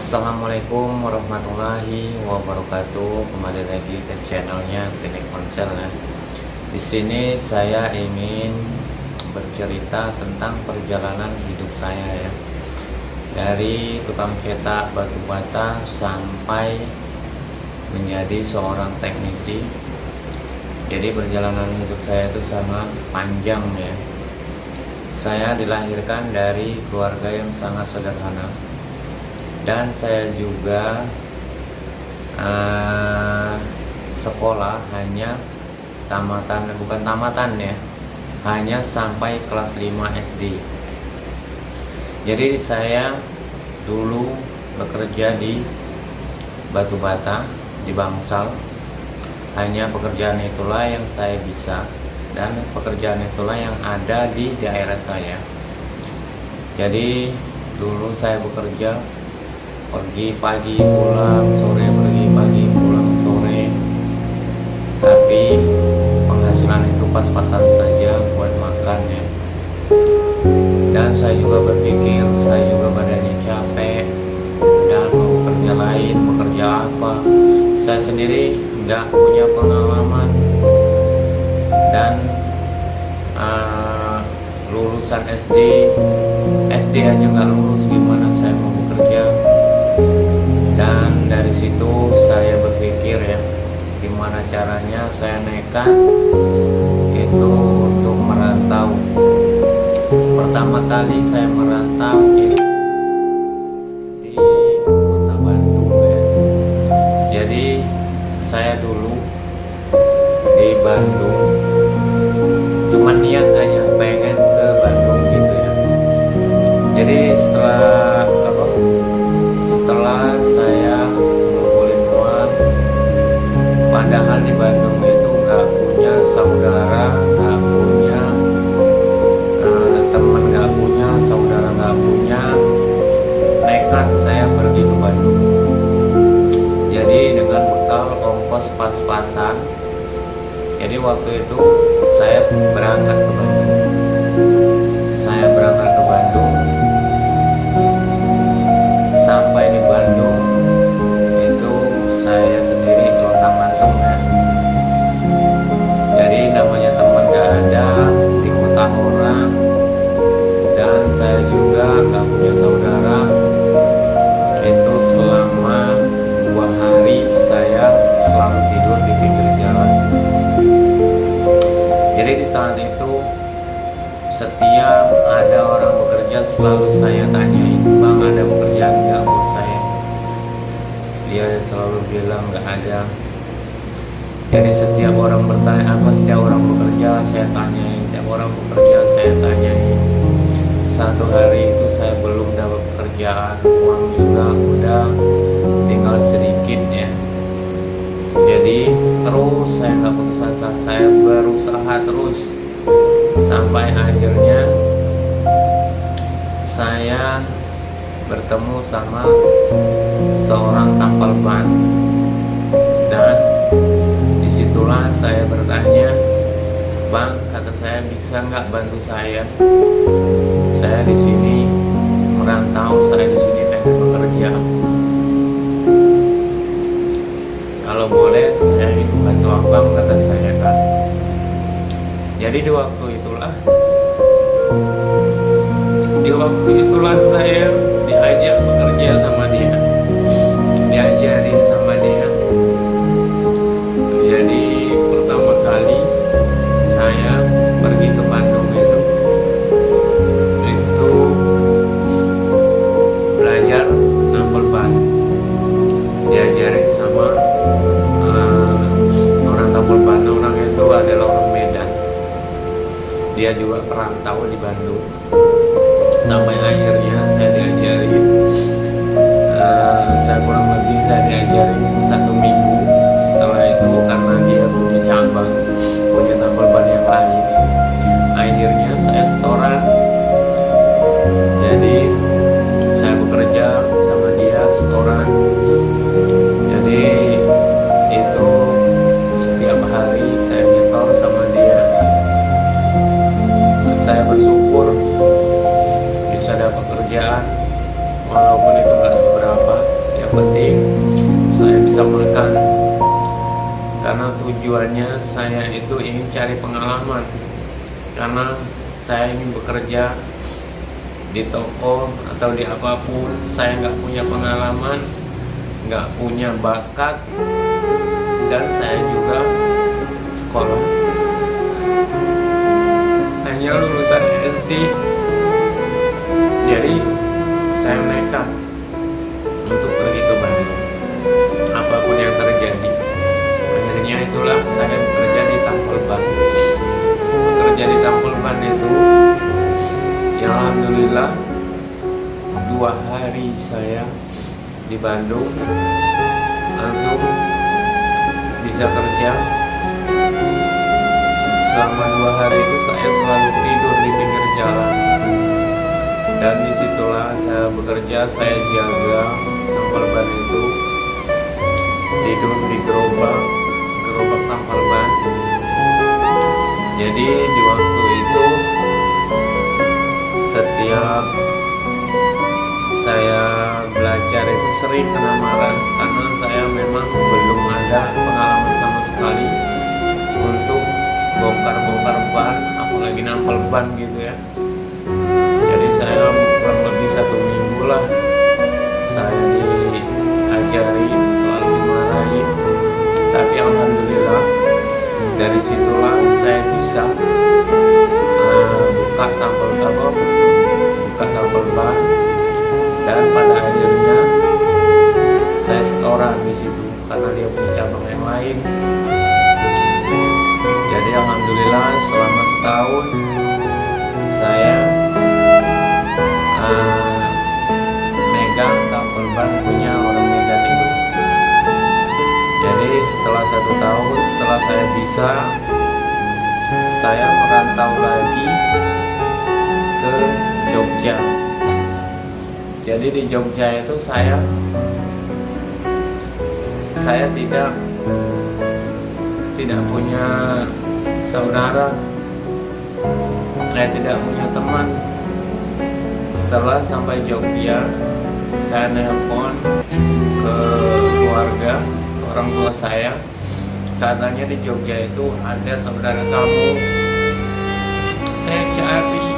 Assalamualaikum warahmatullahi wabarakatuh. Kembali lagi ke channelnya Teknik Ponsel ya. Di sini saya ingin bercerita tentang perjalanan hidup saya ya. Dari tukang cetak batu bata sampai menjadi seorang teknisi. Jadi perjalanan hidup saya itu sangat panjang ya. Saya dilahirkan dari keluarga yang sangat sederhana. Dan saya juga sekolah hanya bukan tamatan ya, hanya sampai kelas 5 SD. Jadi saya dulu bekerja di batu bata, di bangsal. Hanya pekerjaan itulah yang saya bisa, dan pekerjaan itulah yang ada di daerah saya. Jadi dulu saya bekerja pergi pagi pulang sore, pergi pagi pulang sore, tapi penghasilan itu pas-pasan saja buat makan ya. Dan saya juga berpikir, saya juga badannya capek dan mau kerja lain, bekerja apa. Saya sendiri nggak punya pengalaman dan lulusan SD aja nggak lulus, gimana saya mau bekerja. Dan dari situ saya berpikir ya, gimana caranya saya nekat itu untuk merantau. Pertama kali saya merantau itu di kota Bandung ya. Jadi saya dulu di Bandung cuma niat aja pengen ke Bandung gitu ya. Jadi setelah saya ngumpulin uang, padahal di Bandung itu nggak punya saudara, nggak punya teman, nggak punya saudara, nggak punya, nekat saya pergi ke Bandung. Jadi dengan bekal ongkos pas-pasan, jadi waktu itu saya berangkat ke Bandung. Sampai di Bandung itu saya sendiri lontang-lantung ya. Jadi namanya teman gak ada di kota orang, dan saya juga gak punya saudara. Itu selama 2 hari saya selalu tidur di pinggir jalan. Jadi di saat itu setiap ada orang bekerja selalu saya tanyain, "Bang, ada pekerjaan nggak buat saya?" Dia selalu bilang nggak ada. Jadi setiap orang bertanya apa, setiap orang bekerja saya tanyain, setiap orang bekerja saya tanyain. Satu hari itu saya belum dapat pekerjaan, uang juga udah tinggal sedikit ya. Jadi terus saya nggak putus asa, saya berusaha terus. Sampai akhirnya saya bertemu sama seorang tampal ban, dan disitulah saya bertanya, "Bang," kata saya, "bisa nggak bantu saya? Saya di sini merantau, saya di sini pengen bekerja. Kalau boleh saya ingin bantu abang," kata saya kan. Jadi di waktu itulah saya diajak bekerja sama dia, diajarin sama dia. Jadi pertama kali saya pergi ke Bandung itu belajar nampol ban, diajarin sama orang tampol ban. Orang itu adalah orang Medan, dia juga perantau di Bandung. Sampai akhirnya saya diajarin, saya diajarin 1 minggu. Setelah itu karena dia punya cabang, punya tampal ban yang lain, akhirnya saya setoran. Jadi saya bekerja sama dia setoran. Jadi itu setiap hari saya nyetor sama dia. Saya bersyukur bisa dapat kerjaan walaupun itu nggak seberapa. tujuannya saya itu ingin cari pengalaman, karena saya ingin bekerja di toko atau di apapun. Saya nggak punya pengalaman, nggak punya bakat, dan saya juga sekolah hanya lulusan SD. Jadi saya nekat untuk pergi ke Bandung apapun yang terjadi. Akhirnya itulah saya bekerja di Tampol Ban. Bekerja di Tampol Ban itu ya alhamdulillah 2 hari saya di Bandung langsung bisa kerja. Selama 2 hari itu saya selalu tidur di pinggir jalan, dan disitulah saya bekerja. Saya jaga Tampol Ban itu, tidur di gerobak Tampol Ban. Jadi di waktu itu setiap saya belajar itu sering kena marah, karena saya memang belum ada pengalaman sama sekali untuk bongkar ban, apalagi nampel ban gitu ya. Jadi saya kurang lebih 1 minggu lah saya diajari, selalu dimarahi. Tapi alhamdulillah dari situlah saya bisa buka tampel ban, dan pada akhirnya saya setoran di situ karena dia punya cabang yang lain. Jadi alhamdulillah selama setahun saya megang Tampol Ban punya orang Medan itu. Jadi setelah 1 tahun setelah saya bisa, saya merantau lagi ke Jogja. Jadi di Jogja itu saya tidak punya saudara, saya tidak punya teman. Setelah sampai Jogja, saya nelpon ke keluarga, orang tua saya, katanya di Jogja itu ada saudara kamu. Saya cari,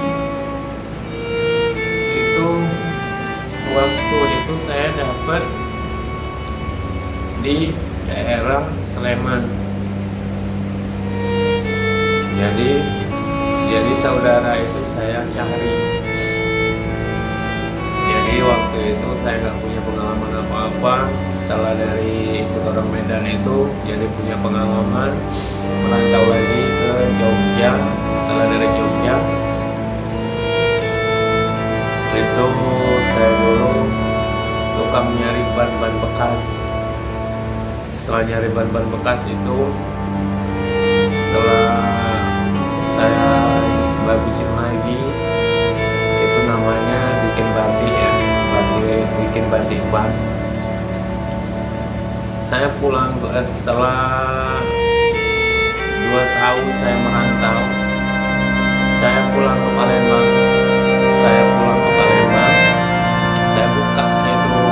itu waktu itu saya dapat di daerah Sleman. Jadi saudara itu saya cari. Jadi waktu itu saya nggak punya pengalaman apa-apa. Setelah dari ikut orang Medan itu, jadi punya pengalaman merantau lagi ke Jogja. Setelah dari Jogja itu saya dulu tukang nyari ban-ban bekas. Setelah nyari ban-ban bekas itu, setelah saya bagusin lagi, itu namanya bikin batik ya, bikin batik ban. Saya pulang setelah 2 tahun saya merantau, saya pulang ke Palembang. Saya buka itu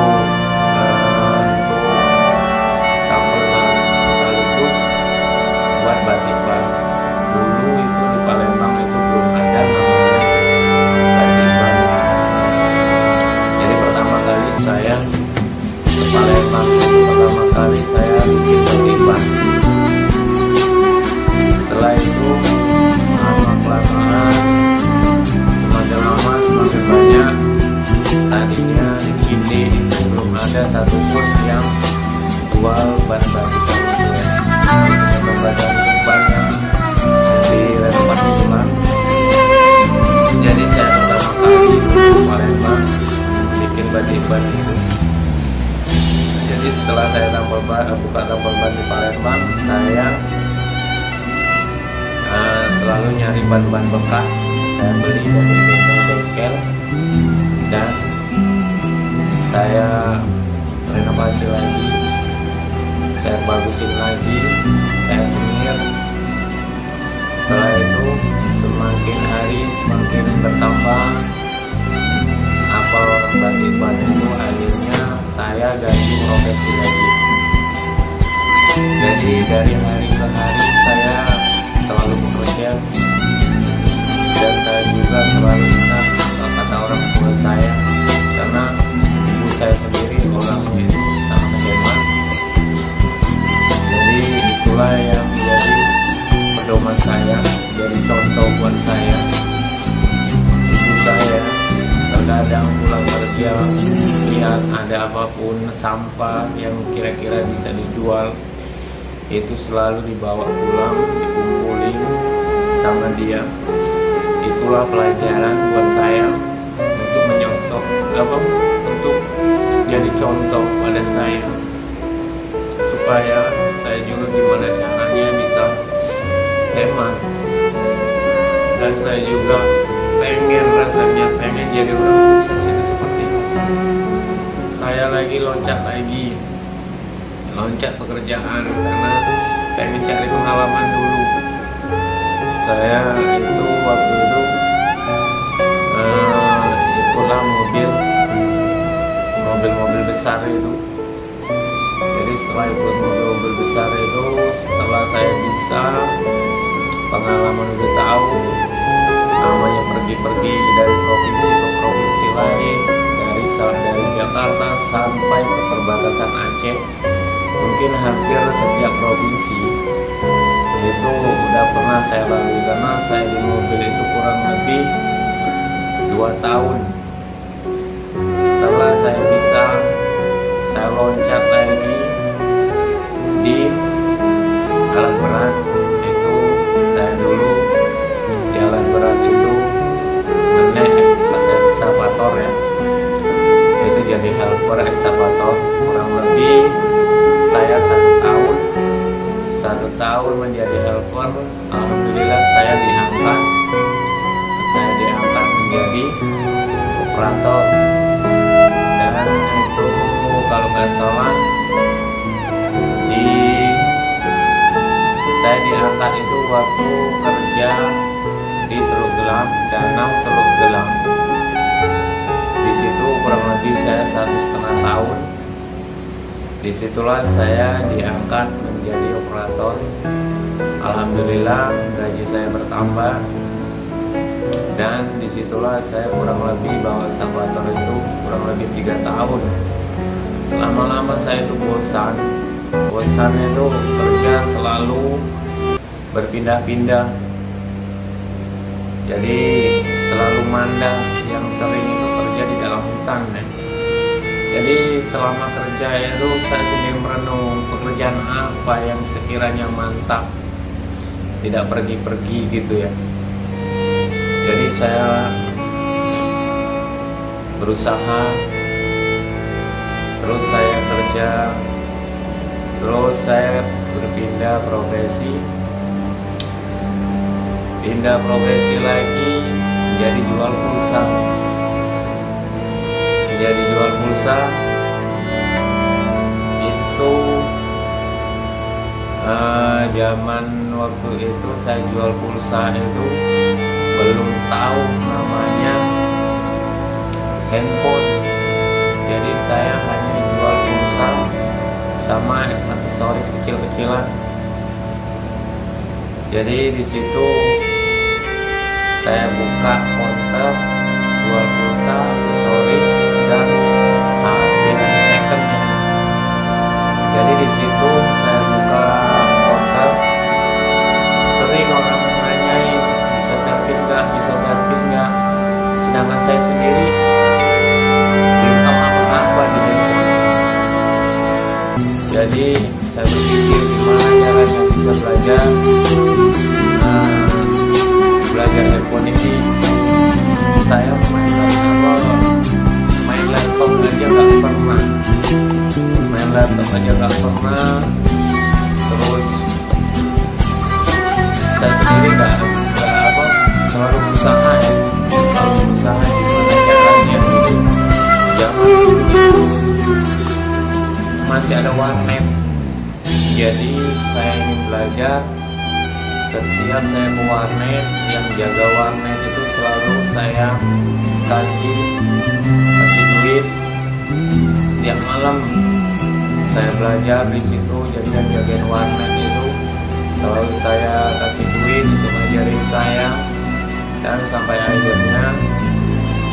Tampol Ban sekaligus buat batik ban. Dulu itu di Palembang itu belum ada namanya batik ban. Jadi pertama kali saya ke Palembang itu saya bikin batik ban. Setelah itu lama-kelamaan, semakin lama semakin banyak. Tadinya di sini belum ada satupun yang jual ban batik itu ya. Ban yang direnovasi ulang. Jadi saya pertama kali ke Palembang bikin batik ban itu. Jadi setelah saya buka Tampol Ban di Palembang, saya selalu nyari ban-ban bekas. Saya beli dari bengkel-bengkel dan saya renovasi lagi, saya bagusin lagi, saya semir. Setelah itu semakin hari semakin bertambah apa orang batik ban itu, akhirnya saya ganti profesi lagi. Jadi dari hari ke hari saya selalu bekerja, dan saya juga selalu ingat kata orang tua saya, karena ibu saya sendiri orangnya itu sangat hemat. Jadi itulah yang menjadi pedoman saya, jadi contoh buat saya. Ibu saya terkadang pulang kerja, lihat ada apapun sampah yang kira-kira bisa dijual, itu selalu dibawa pulang, dikumpulin sama dia. Itulah pelajaran buat saya untuk menyontoh, untuk jadi contoh pada saya, supaya saya juga gimana caranya bisa hemat. Dan saya juga pengen jadi orang sukses itu seperti itu. Saya loncat pekerjaan karena pengen cari pengalaman dulu. Saya itu waktu itu ikutlah mobil besar itu. Jadi setelah ikut mobil besar itu, setelah saya bisa pengalaman, udah tahu namanya pergi-pergi dari provinsi ke provinsi lain, dari Jakarta sampai ke perbatasan Aceh, mungkin hampir setiap provinsi itu udah pernah saya lalui, karena saya di mobil itu kurang lebih 2 tahun. Setelah saya bisa, saya loncat lagi di alat berat. Itu saya dulu di alat berat itu menaik ekskavator ya, itu jadi helper ekskavator. Kurang lebih saya 1 tahun menjadi helper. Alhamdulillah saya diangkat menjadi operator. Dan itu kalau nggak salah saya diangkat itu waktu kerja di Teluk Gelam, Danau Teluk Gelam. Di situ kurang lebih saya 1,5 tahun. Disitulah saya diangkat menjadi operator. Alhamdulillah gaji saya bertambah, dan disitulah saya kurang lebih bawa ekskavator itu kurang lebih 3 tahun. Lama-lama saya itu bosan itu kerja selalu berpindah-pindah, jadi selalu mandang, yang sering itu kerja di dalam hutan ya. Jadi selama kerja itu saya sendiri merenung pekerjaan apa yang sekiranya mantap, tidak pergi-pergi gitu ya. Jadi saya berusaha, terus saya kerja, terus saya berpindah profesi lagi, jadi jual pulsa. Itu zaman waktu itu saya jual pulsa itu belum tahu namanya handphone. Jadi saya hanya jual pulsa sama aksesoris kecil-kecilan. Jadi di situ saya buka counter jual pulsa, aksesoris, dan HP second. Jadi di situ saya buka counter, sering orang nanyain bisa servis nggak, sedangkan saya sendiri belum tahu apa-apa di handphone. Jadi saya berpikir gimana caranya bisa belajar handphone ini. Saya main laptop aja nggak pernah, terus saya sendiri nggak selalu berusaha gimana caranya. Zaman dulu masih ada warnet, jadi saya ingin belajar. Setiap saya ke warnet, yang jaga warnet itu selalu saya kasih duit. Setiap malam saya belajar di situ. Jadi yang jagain warnet itu selalu saya kasih duit untuk ngajarin saya, dan sampai akhirnya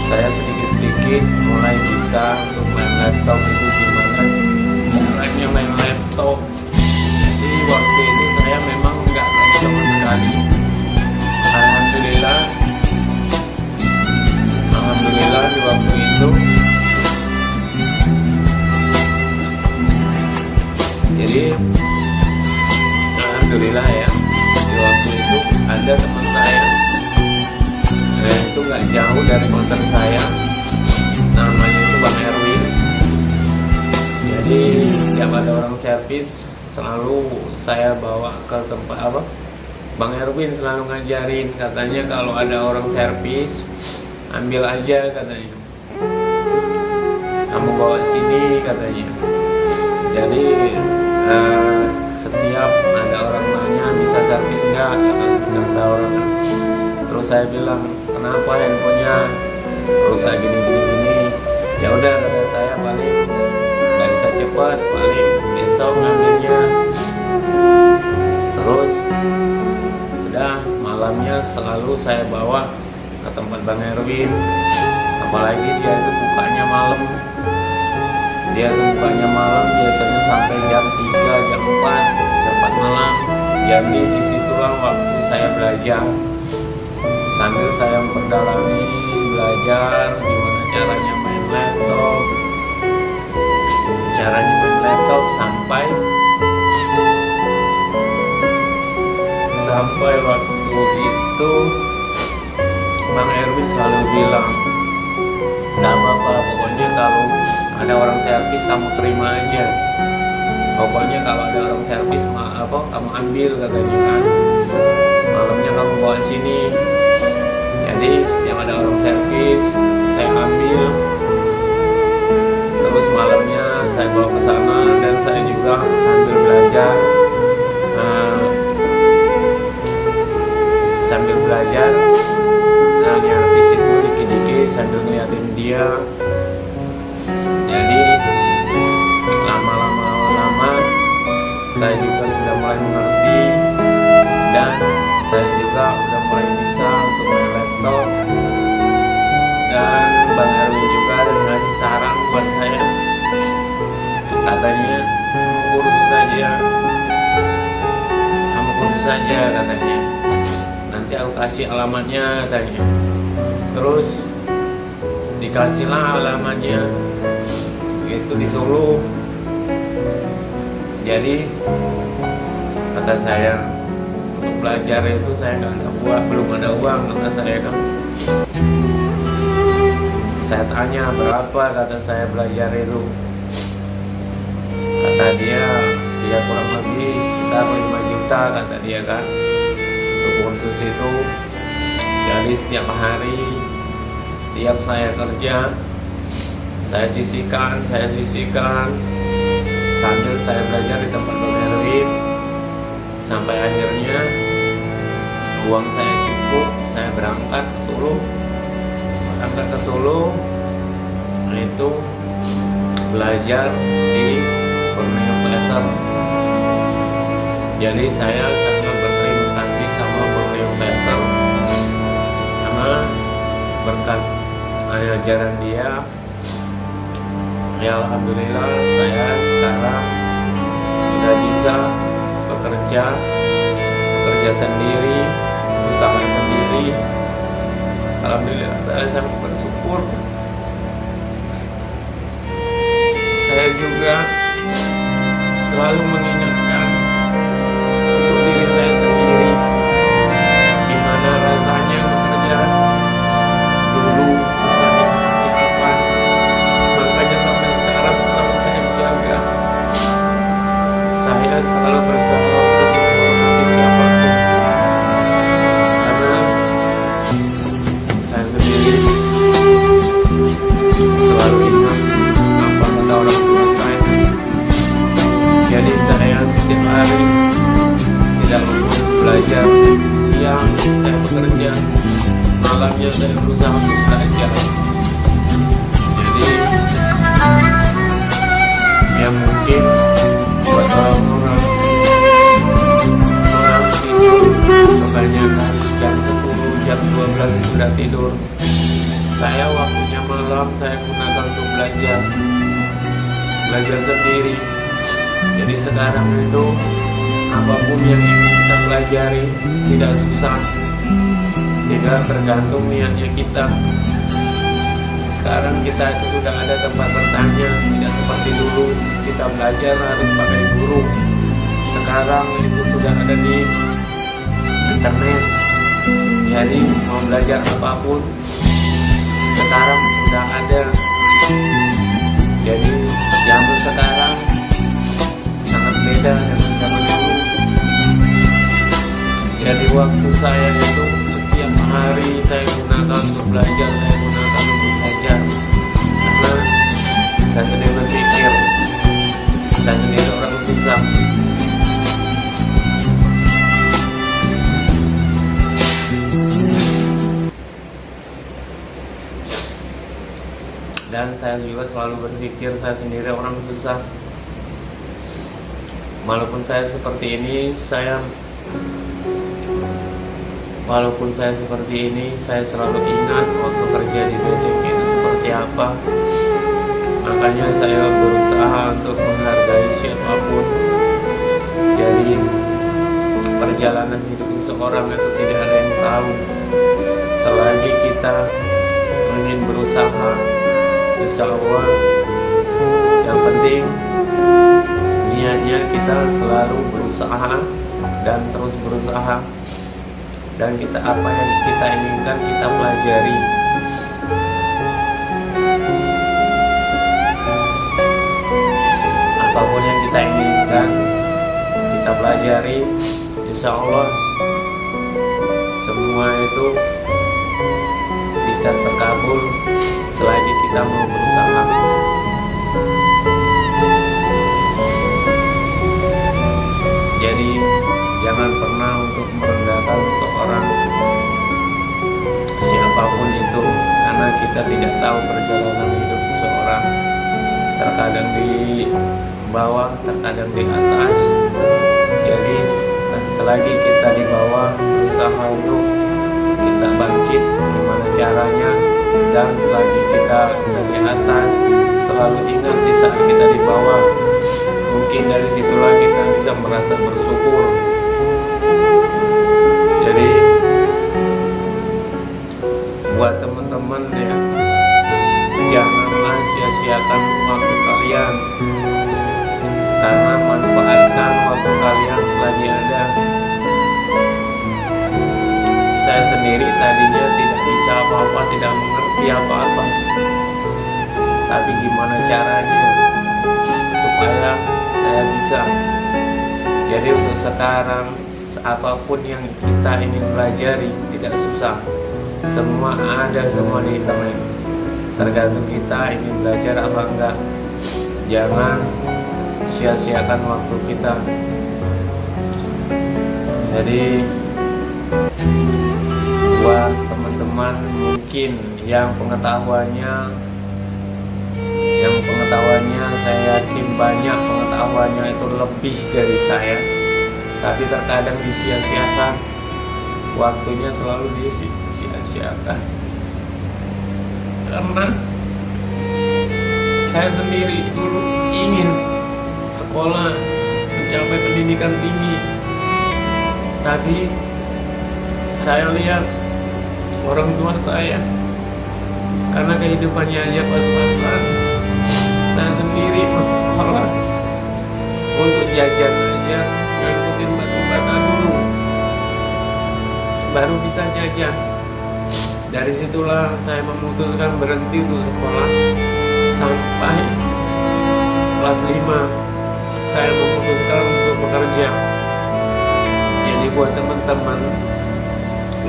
saya sedikit-sedikit mulai bisa untuk main laptop. Itu gimana caranya main laptop. Jadi waktu itu saya memang nggak tahu sama sekali. Alhamdulillah di waktu itu, jadi alhamdulillah ya, di waktu itu ada teman saya itu nggak jauh dari konter saya, namanya itu Bang Erwin. Jadi setiap ada orang servis selalu saya bawa ke tempat apa, Bang Erwin selalu ngajarin, katanya kalau ada orang servis ambil aja katanya, kamu bawa sini katanya. Jadi setiap ada orang nanya bisa servis nggak, kata orang. Terus saya bilang, kenapa handphonenya rusak gini. Ya udah, kata saya, paling nggak bisa cepat, paling besok ngambilnya. Terus udah malamnya selalu saya bawa ke tempat Bang Erwin, apalagi dia itu bukanya malam. Dia itu bukanya malam biasanya sampai jam 3, jam 4 malam. Jadi disitulah waktu saya belajar, sambil saya memperdalami belajar gimana caranya main laptop, sampai waktu itu Bang Erwin selalu bilang, nggak apa-apa, pokoknya kalau ada orang servis kamu terima aja. Pokoknya kalau ada orang servis kamu ambil, katanya kan. Malamnya kamu bawa sini. Jadi setiap ada orang servis saya ambil. Terus malamnya saya bawa ke sana, dan saya juga sambil belajar. Nyarvis itu dikit-dikit sambil ngeliatin dia. Jadi lama-lama saya juga sudah mulai mengerti, dan saya juga sudah mulai bisa untuk main laptop. Dan Bang Erwin juga ngasih saran buat saya, katanya kamu kursus saja katanya, nanti aku kasih alamatnya katanya. Terus dikasihlah alamatnya, itu di Solo. Jadi kata saya, untuk belajar itu saya nggak ada uang, belum ada uang, kata saya kan. Saya tanya berapa, kata saya belajar itu. Kata dia kurang lebih sekitar 5 juta, kata dia kan, untuk kursus itu. Jadi setiap hari, setiap saya kerja, saya sisihkan sambil saya belajar di tempat Bang Erwin, sampai akhirnya uang saya cukup. Saya berangkat ke Solo, itu belajar di Borneo Placer. Jadi saya sangat berterima kasih sama Borneo Placer, karena berkat ajaran dia, ya alhamdulillah saya sekarang sudah bisa bekerja sendiri, usaha sendiri. Alhamdulillah saya sangat bersyukur. Saya juga selalu mengingatkan untuk diri saya sendiri, gimana rasanya bekerja dulu, susahnya seperti apa. Makanya sampai sekarang selalu saya jaga. Saya selalu berusaha untuk menghormati siapapun, karena saya sendiri selalu ingat apa kata orang tua saya. Jadi saya setiap hari tidak lupa belajar. Siang saya bekerja, malamnya saya berusaha untuk belajar. Jadi ya mungkin orang tidur kebanyakan jam 10, jam 12 sudah tidur. Saya waktunya malam saya gunakan untuk belajar sendiri. Jadi sekarang itu apapun yang ingin kita pelajari tidak susah, tinggal tergantung niatnya kita. Sekarang kita itu sudah ada tempat bertanya, tidak seperti dulu kita belajar harus pakai guru. Sekarang itu sudah ada di internet, jadi mau belajar apapun sekarang sudah ada. Jadi zaman sekarang sangat beda dengan zaman dulu. Jadi waktu saya itu setiap hari saya gunakan untuk belajar, karena saya sendiri berpikir saya sendiri orang susah. Dan saya juga selalu berpikir saya sendiri orang susah. Walaupun saya seperti ini, saya selalu ingat waktu kerja di BTK itu seperti apa. Makanya saya berusaha untuk menghargai siapapun. Jadi perjalanan hidup seseorang itu tidak ada yang tahu. Selagi kita ingin berusaha, insya Allah, yang penting niatnya kita selalu berusaha dan terus berusaha, dan kita apa yang kita inginkan kita pelajari. Apapun yang kita inginkan kita pelajari, insya Allah semua itu bisa terkabul selagi kita mau berusaha. Jadi jangan pernah untuk merendahkan seorang siapapun itu, karena kita tidak tahu perjalanan hidup seseorang. Terkadang di bawah, terkadang di atas. Jadi selagi kita di bawah, berusaha untuk kita bangkit gimana caranya. Dan selagi kita di atas, selalu ingat di saat kita di bawah. Mungkin dari situlah kita bisa merasa bersyukur. Jadi buat teman-teman ya, janganlah sia-siakan waktu kalian, karena manfaatkan waktu kalian selagi ada. Saya sendiri tadinya tidak bisa apa-apa, tidak mengerti apa-apa, tapi gimana caranya supaya saya bisa. Jadi untuk sekarang apapun yang kita ingin pelajari tidak susah, semua ada, semua di internet. Tergantung kita ingin belajar apa enggak. Jangan sia-siakan waktu kita. Jadi buat teman-teman mungkin yang pengetahuannya saya yakin banyak pengetahuannya itu lebih dari saya, tapi terkadang disia-siakan, waktunya selalu disia-siakan. Karena saya sendiri dulu ingin sekolah mencapai pendidikan tinggi, tapi saya lihat orang tua saya karena kehidupannya aja pas-pasan, saya sendiri mau sekolah untuk jajan aja ngikutin batu-bata dulu baru bisa jajan. Dari situlah saya memutuskan berhenti untuk sekolah sampai kelas 5. Saya memutuskan untuk bekerja. Jadi buat teman-teman,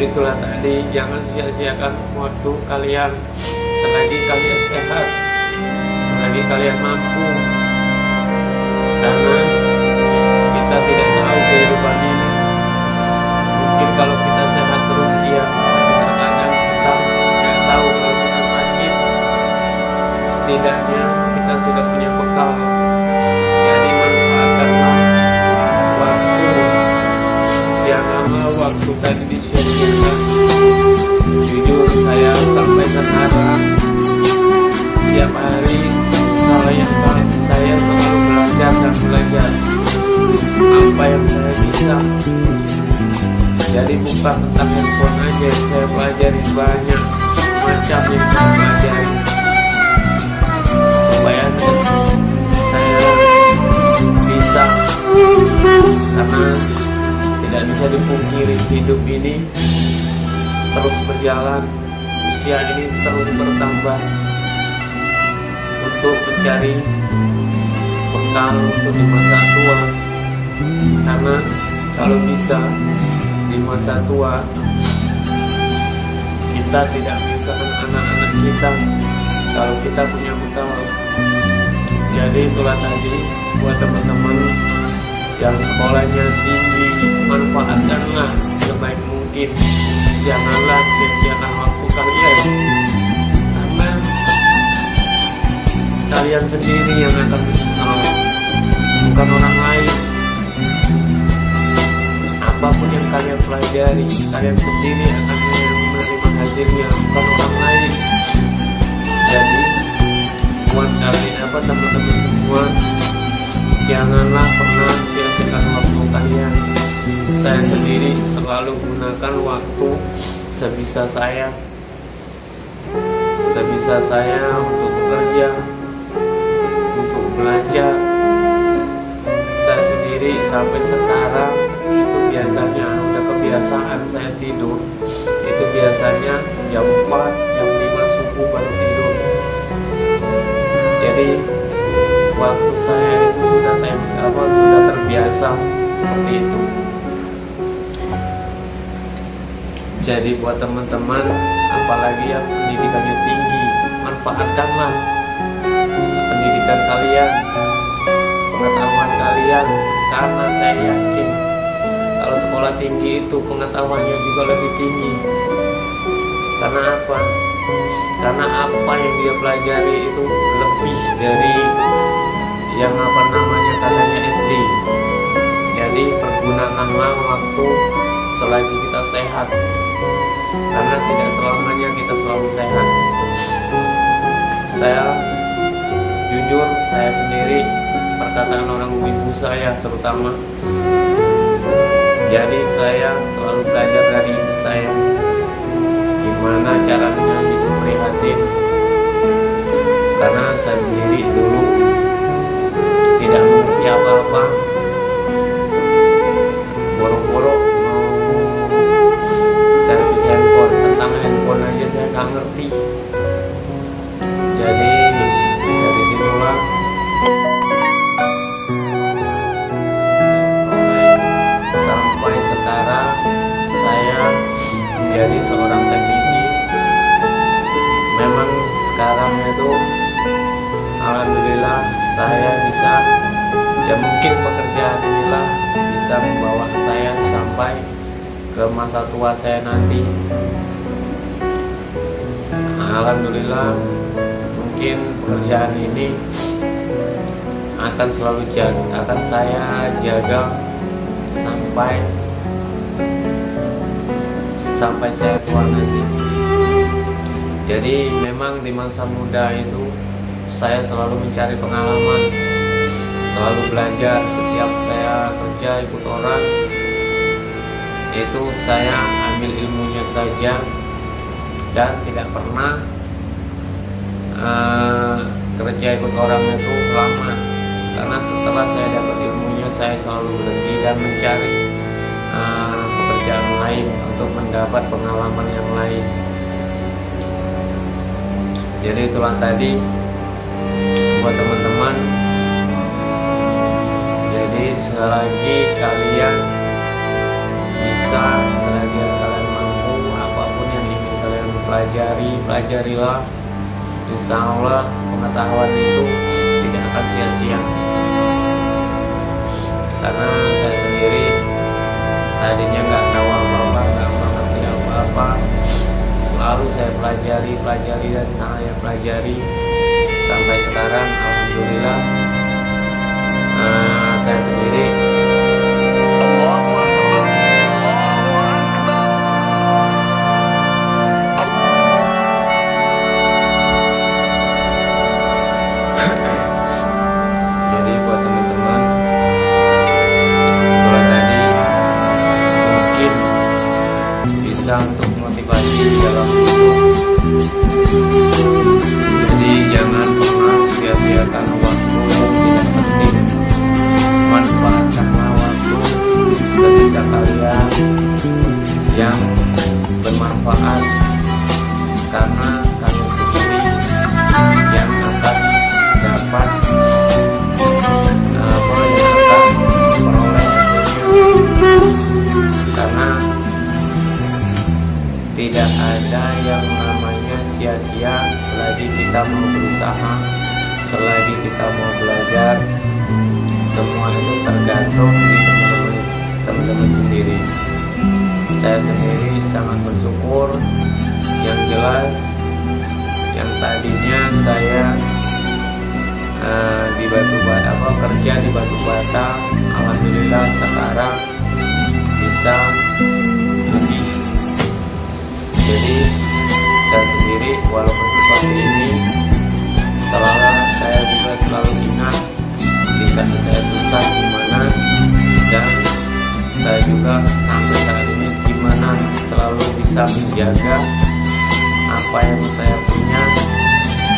itulah tadi, jangan sia-siakan waktu kalian selagi kalian sehat, selagi kalian mampu, karena kita tidak tahu kehidupan ini. Mungkin kalau kita sehat terus iya, tapi terkadang kita tidak tahu kalau kita sakit. Setidaknya kita sudah punya bekal. Jadi manfaatkanlah tadi disiarkan, jujur saya sampai sekarang setiap hari saya selalu belajar dan belajar apa yang saya bisa. Jadi bukan tentang handphone aja yang saya pelajari, banyak macam yang saya pelajari supaya saya bisa, karena tidak bisa dipungkiri hidup ini terus berjalan, usia ini terus bertambah untuk mencari bekal untuk di masa tua. Karena kalau bisa di masa tua kita tidak bisa anak-anak kita kalau kita punya bekal. Jadi itulah tadi buat teman-teman yang sekolahnya tinggi, manfaatkanlah sebaik mungkin, janganlah sia-siakan waktu kalian, karena kalian sendiri yang akan menyesal, bukan orang lain. Apapun yang kalian pelajari, kalian sendiri akan menerima hasilnya, bukan orang lain. Jadi buat kalian teman-teman semua, janganlah pernah sia-siakan waktu kalian. Saya sendiri selalu gunakan waktu sebisa saya untuk bekerja, untuk belajar. Saya sendiri sampai sekarang itu biasanya udah kebiasaan saya tidur itu biasanya jam 4, jam 5 subuh baru tidur. Jadi waktu saya itu sudah terbiasa seperti itu. Jadi buat teman-teman, apalagi yang pendidikannya tinggi, manfaatkanlah pendidikan kalian, pengetahuan kalian, karena saya yakin kalau sekolah tinggi itu pengetahuannya juga lebih tinggi. Karena apa? Karena apa yang dia pelajari itu lebih dari yang katanya SD. Jadi pergunakanlah waktu selagi kita sehat, karena tidak selamanya kita selalu sehat. Saya jujur, saya sendiri, perkataan orang ibu saya terutama, jadi saya selalu belajar dari ibu saya gimana caranya hidup prihatin, karena saya sendiri dulu tidak mengerti apa-apa, boro-boro mau servis handphone, tentang handphone aja saya nggak ngerti. Jadi dari situlah sampai sekarang saya menjadi seorang teknisi. Memang sekarang itu alhamdulillah saya bisa, ya mungkin pekerjaan inilah bisa membawa saya sampai ke masa tua saya nanti. Alhamdulillah, mungkin pekerjaan ini akan saya jaga sampai saya tua nanti. Jadi memang di masa muda itu saya selalu mencari pengalaman, selalu belajar. Setiap saya kerja ikut orang itu saya ambil ilmunya saja dan tidak pernah kerja ikut orang itu lama, karena setelah saya dapat ilmunya saya selalu berhenti dan mencari pekerjaan lain untuk mendapat pengalaman yang lain. Jadi itulah tadi buat teman-teman. Jadi selagi kalian bisa, selagi kalian mampu, apapun yang ingin kalian pelajarilah. Insya Allah pengetahuan itu tidak akan sia-sia. Karena saya sendiri tadinya nggak tahu apa-apa, nggak mengerti apa-apa, selalu saya pelajari dan saya pelajari sampai sekarang. Alhamdulillah saya sendiri karena kalian sendiri yang akan dapat yang akan memperoleh hasilnya, karena tidak ada yang namanya sia-sia selagi kita mau berusaha, selagi kita mau belajar. Semua itu tergantung di teman-teman sendiri. Saya sendiri sangat bersyukur. Yang jelas, yang tadinya saya di batu bata, kerja di batu bata, alhamdulillah sekarang bisa lebih. Jadi saya sendiri walaupun seperti ini, saya juga selalu ingat di saat saya susah gimana, dan saya juga sampai saat ini gimana selalu bisa menjaga apa yang saya punya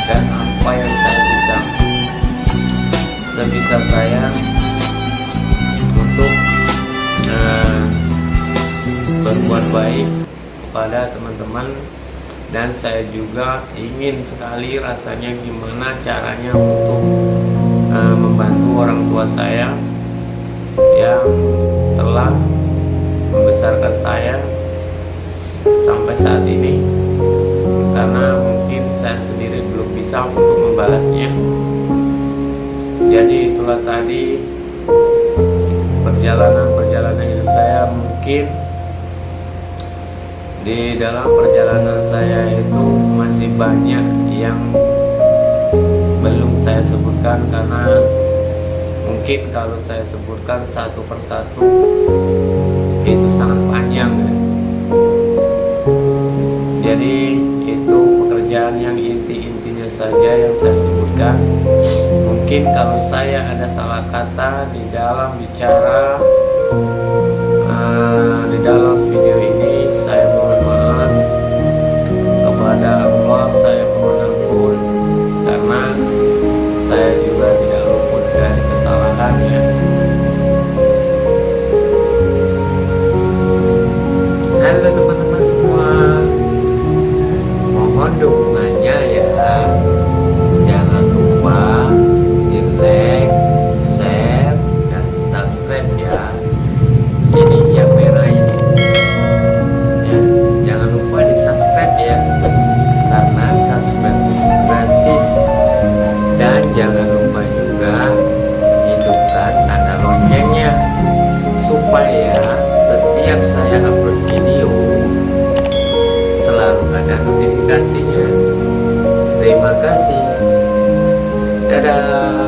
dan apa yang saya bisa, sebisa saya untuk berbuat baik kepada teman-teman. Dan saya juga ingin sekali rasanya gimana caranya untuk membantu orang tua saya yang telah membesarkan saya sampai saat ini, karena mungkin saya sendiri belum bisa untuk membalasnya. Jadi itulah tadi perjalanan hidup saya. Mungkin di dalam perjalanan saya itu masih banyak yang belum saya sebutkan, karena mungkin kalau saya sebutkan satu persatu itu sangat panjang ya. Jadi itu pekerjaan yang intinya saja yang saya sebutkan. Mungkin kalau saya ada salah kata di dalam bicara di dalam video ini, saya mohon maaf kepada Allah, saya mohon ampun, karena saya juga tidak luput dari kesalahannya. Halo teman-teman semua, mohon dukungannya ya. Jangan lupa di like, share, dan subscribe ya. Ini yang merah ini ya, jangan lupa di subscribe ya, karena subscribe itu gratis. Dan jangan lupa juga hidupkan tanda loncengnya, supaya setiap saya upload video selalu ada notifikasinya. Terima kasih, dadah.